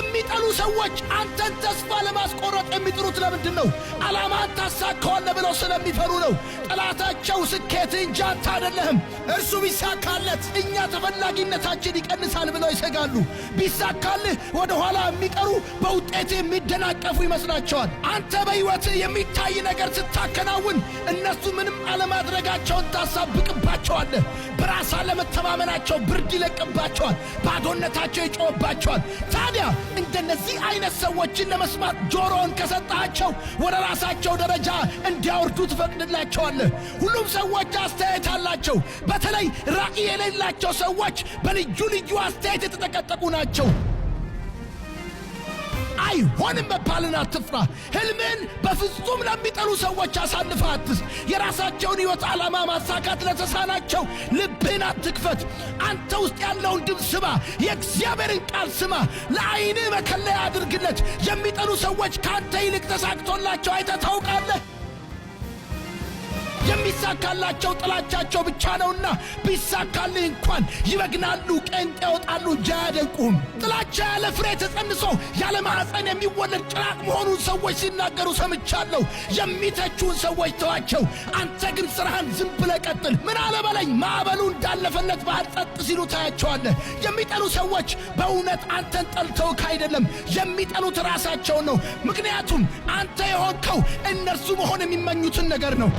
የሚጠሉ ሰዎች አንተን ተስፋ ለማስቆረጥ የሚጥሩት ለምንድን ነው? ዓላማን ታሳካዋለህ ብለው ስለሚፈሩ ነው። ጠላታቸው ስኬት እንጂ አንተ አይደለህም። እርሱ ቢሳካለት እኛ ተፈላጊነታችን ይቀንሳል ብለው ይሰጋሉ። ቢሳካልህ ወደ ኋላ የሚቀሩ በውጤት የሚደናቀፉ ይመስላቸዋል። አንተ በሕይወትህ የሚታይ ነገር ስታከናውን እነሱ ምንም አለማድረጋቸውን ታሳብቅባቸዋለህ። በራስ አለመተማመናቸው ብርድ ይለቅባቸዋል። ባዶነታቸው ይጮህባቸዋል። ታዲያ እንደነዚህ አይነት ሰዎችን ለመስማት ጆሮን ከሰጣቸው ወደ ራሳቸው ደረጃ እንዲያወርዱ ትፈቅድላቸዋለህ። ሁሉም ሰዎች አስተያየት አላቸው። በተለይ ራዕይ የሌላቸው ሰዎች በልዩ ልዩ አስተያየት የተጠቀጠቁ ናቸው። አይሆንም መባልን አትፍራ። ሕልምን በፍጹም ለሚጠሉ ሰዎች አሳልፈህ አትስጥ። የራሳቸውን ሕይወት ዓላማ ማሳካት ለተሳናቸው ልብህን አትክፈት። አንተ ውስጥ ያለውን ድምፅ ስማ። የእግዚአብሔርን ቃል ስማ። ለዓይንህ መከለያ አድርግለት። የሚጠሉ ሰዎች ከአንተ ይልቅ ተሳክቶላቸው አይተህ ታውቃለህ? የሚሳካላቸው ጥላቻቸው ብቻ ነውና ቢሳካልህ እንኳን ይበግናሉ፣ ቄንጥ ያወጣሉ እንጂ አያደንቁህም። ጥላቻ ያለ ፍሬ ተጸንሶ ያለ ማኅፀን የሚወለድ ጭራቅ መሆኑን ሰዎች ሲናገሩ ሰምቻለሁ። የሚተቹን ሰዎች ተዋቸው። አንተ ግን ሥራህን ዝም ብለህ ቀጥል። ምን አለ በለኝ። ማዕበሉ እንዳለፈለት ባህር ጸጥ ሲሉ ታያቸዋለህ። የሚጠሉ ሰዎች በእውነት አንተን ጠልተውክ አይደለም፣ የሚጠሉት ራሳቸውን ነው። ምክንያቱም አንተ የሆንከው እነርሱ መሆን የሚመኙትን ነገር ነው።